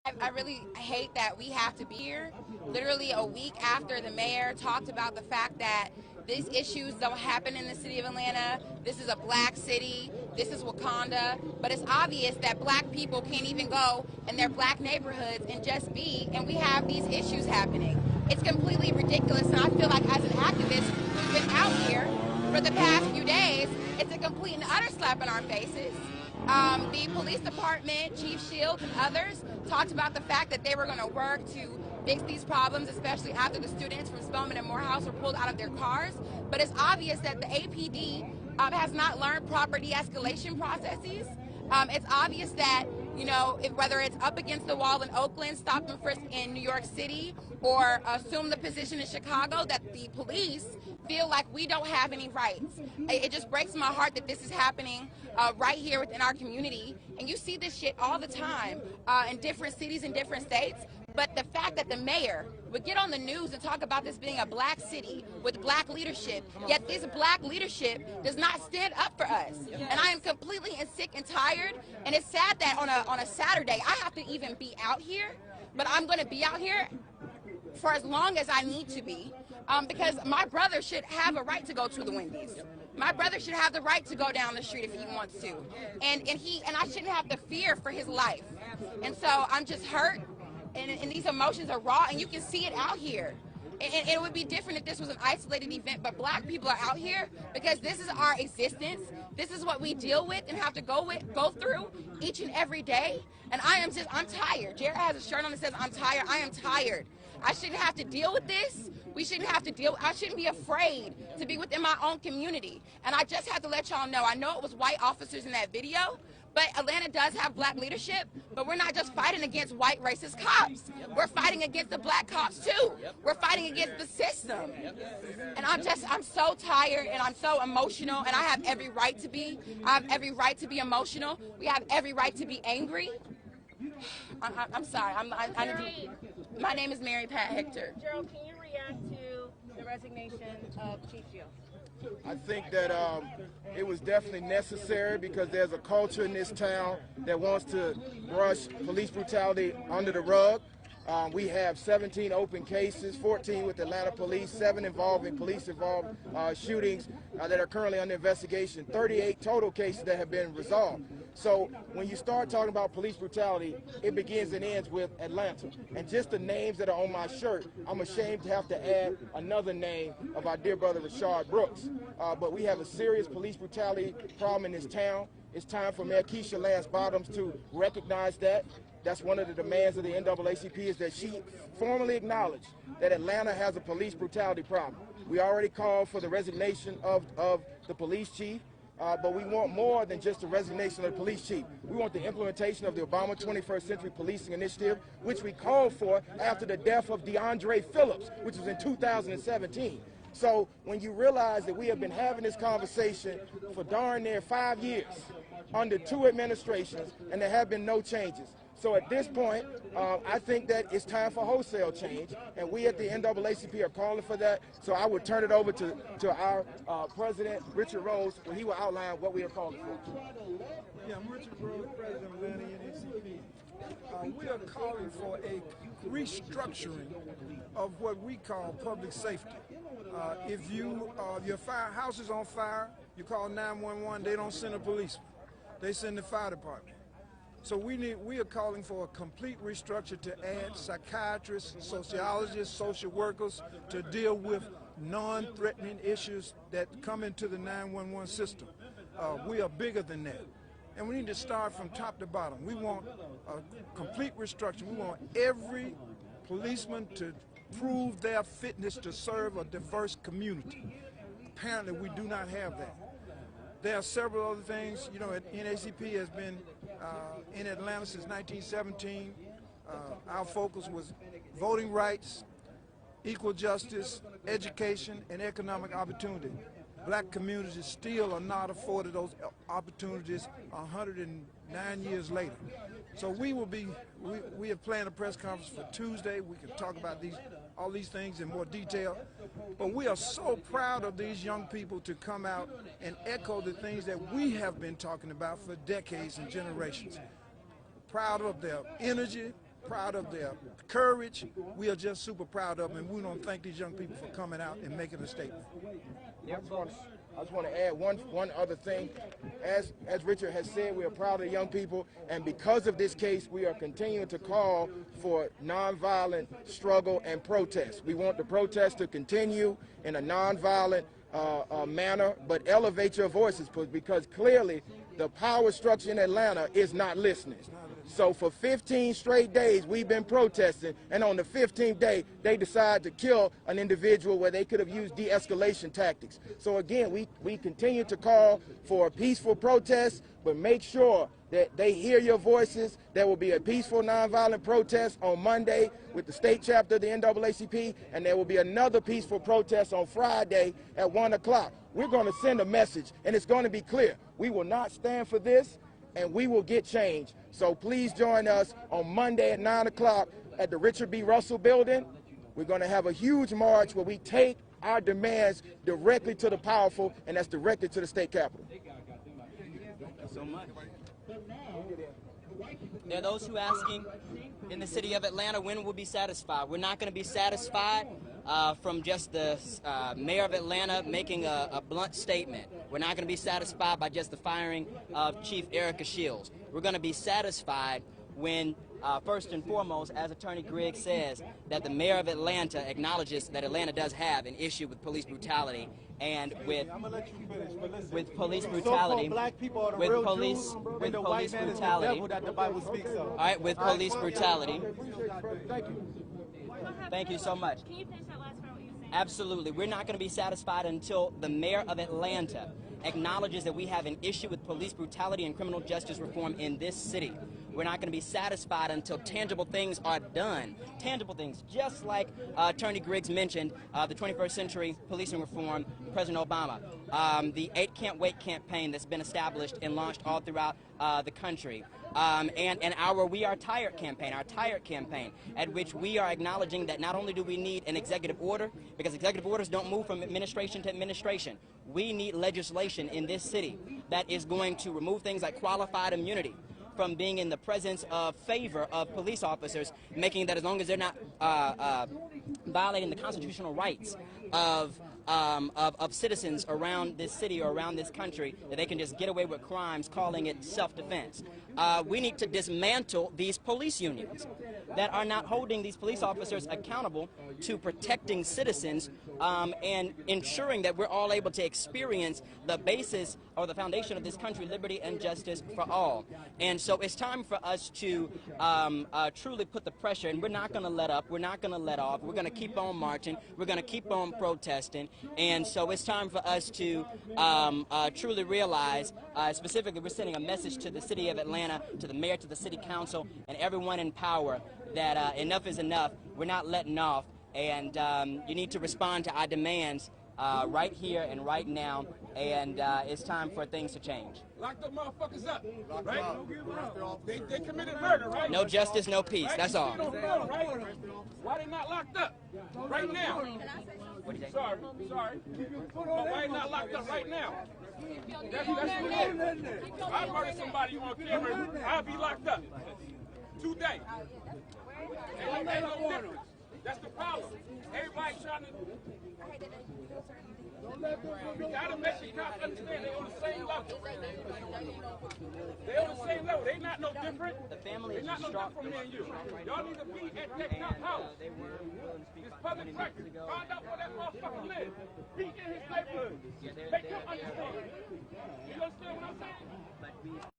I really hate that we have to be here literally a week after the mayor talked about the fact that these issues don't happen in the city of Atlanta. This is a black city. This is Wakanda. But it's obvious that black people can't even go in their black neighborhoods and just be, and we have these issues happening. It's completely ridiculous, and I feel like as an activist who's been out here for the past few days, it's a complete and utter slap in our faces. The police department, Chief Shields, and others talked about the fact that they were going to work to fix these problems, especially after the students from Spelman and Morehouse were pulled out of their cars. But it's obvious that the APD has not learned proper de-escalation processes. It's obvious that, you know, whether it's up against the wall in Oakland, stop and frisk in New York City, or assume the position in Chicago, that the police feel like we don't have any rights. It just breaks my heart that this is happening right here within our community. And you see this shit all the time in different cities and different states. But the fact that the mayor would get on the news and talk about this being a black city with black leadership, yet this black leadership does not stand up for us. And I am completely sick and tired. And it's sad that on a Saturday, I have to even be out here. But I'm going to be out here for as long as I need to be, because my brother should have a right to go to the Wendy's. My brother should have the right to go down the street if he wants to, and I shouldn't have to fear for his life. And so I'm just hurt, and these emotions are raw, and you can see it out here. And it would be different if this was an isolated event, but black people are out here because this is our existence. This is what we deal with and have to go through each and every day. And I'm tired. Jared has a shirt on that says, "I'm tired." I am tired. I shouldn't have to deal with this. We shouldn't have to I shouldn't be afraid to be within my own community. And I just have to let y'all know, I know it was white officers in that video, but Atlanta does have black leadership, but we're not just fighting against white racist cops. We're fighting against the black cops too. We're fighting against the system. And I'm so tired and I'm so emotional, and I have every right to be. I have every right to be emotional. We have every right to be angry. I'm sorry. My name is Mary Pat Hector. Gerald, can you react to the resignation of Chief Shields? I think that it was definitely necessary because there's a culture in this town that wants to brush police brutality under the rug. We have 17 open cases, 14 with Atlanta police, 7 involving police-involved shootings that are currently under investigation, 38 total cases that have been resolved. So when you start talking about police brutality, it begins and ends with Atlanta. And just the names that are on my shirt, I'm ashamed to have to add another name of our dear brother Rayshard Brooks. But we have a serious police brutality problem in this town. It's time for Mayor Keisha Lance Bottoms to recognize that. That's one of the demands of the NAACP, is that she formally acknowledge that Atlanta has a police brutality problem. We already called for the resignation of the police chief. But we want more than just the resignation of the police chief. We want the implementation of the Obama 21st Century Policing Initiative, which we called for after the death of DeAndre Phillips, which was in 2017. So when you realize that we have been having this conversation for darn near 5 years, under 2 administrations, and there have been no changes. So at this point, I think that it's time for wholesale change, and we at the NAACP are calling for that. So I would turn it over to our president, Richard Rose, where he will outline what we are calling for. Yeah, I'm Richard Rose, president of Atlanta NAACP. We are calling for a restructuring of what we call public safety. If your house is on fire, you call 911, they don't send a policeman. They send the fire department. So we are calling for a complete restructure to add psychiatrists, sociologists, social workers to deal with non-threatening issues that come into the 911 system. We are bigger than that. And we need to start from top to bottom. We want a complete restructure. We want every policeman to prove their fitness to serve a diverse community. Apparently, we do not have that. There are several other things. You know, NAACP has been in Atlanta since 1917. Our focus was voting rights, equal justice, education, and economic opportunity. Black communities still are not afforded those opportunities 109 years later. So we have planned a press conference for Tuesday. We can talk about all these things in more detail. But we are so proud of these young people to come out and echo the things that we have been talking about for decades and generations. Proud of their energy, proud of their courage. We are just super proud of them, and we want to thank these young people for coming out and making a statement. I just want to add one other thing. As Richard has said, we are proud of the young people, and because of this case, we are continuing to call for nonviolent struggle and protest. We want the protest to continue in a nonviolent manner, but elevate your voices, because clearly the power structure in Atlanta is not listening. So for 15 straight days, we've been protesting, and on the 15th day, they decide to kill an individual where they could have used de-escalation tactics. So again, we continue to call for a peaceful protest, but make sure that they hear your voices. There will be a peaceful, nonviolent protest on Monday with the state chapter of the NAACP, and there will be another peaceful protest on Friday at 1 o'clock. We're going to send a message, and it's going to be clear. We will not stand for this, and we will get change. So please join us on Monday at 9 o'clock at the Richard B. Russell Building. We're going to have a huge march where we take our demands directly to the powerful, and that's directly to the state capitol. Thank you so much. There are those who are asking in the city of Atlanta when we'll be satisfied. We're not going to be satisfied from just the mayor of Atlanta making a blunt statement. We're not going to be satisfied by just the firing of Chief Erica Shields. We're going to be satisfied when, first and foremost, as Attorney Griggs says, that the mayor of Atlanta acknowledges that Atlanta does have an issue with police brutality and with police brutality, black people are the with real police, Jews, with and the police white man is the brutality. devil that the Bible speaks of. All right, with police brutality. Thank you. Thank you so much. Can you finish that last part, what you were saying? Absolutely. We're not going to be satisfied until the mayor of Atlanta acknowledges that we have an issue with police brutality and criminal justice reform in this city. We're not going to be satisfied until tangible things are done. Tangible things, just like Attorney Griggs mentioned, the 21st Century Policing Reform, President Obama, the 8 Can't Wait campaign that's been established and launched all throughout the country. And our We Are Tired campaign, at which we are acknowledging that not only do we need an executive order, because executive orders don't move from administration to administration, we need legislation in this city that is going to remove things like qualified immunity from being in the presence of favor of police officers, making that as long as they're not violating the constitutional rights of citizens around this city or around this country, that they can just get away with crimes calling it self-defense. We need to dismantle these police unions that are not holding these police officers accountable to protecting citizens and ensuring that we're all able to experience the basis or the foundation of this country, liberty and justice for all. And so it's time for us to truly put the pressure, and we're not going to let up, we're not going to let off, we're going to keep on marching, we're going to keep on protesting. And so it's time for us to truly realize, specifically we're sending a message to the city of Atlanta, to the mayor, to the city council, and everyone in power that enough is enough. We're not letting off, and you need to respond to our demands right here and right now, and it's time for things to change. Lock them motherfuckers up, right? They committed murder, right? No justice, no peace, that's all. Why they not locked up right now? What do you say? Sorry. But why they not locked up right now? That's what it is. I murder somebody on camera, I'll be locked up today. Ain't no difference. That's the problem. Everybody trying to... We gotta make the cops understand they on the same level. They on the same level. They not no different. The family They is not no distraught. different from me and you. Y'all need to be at that cop house. It's public record. Find out where that motherfucker lives. Be in his neighborhood. Make him understand. You understand what I'm saying?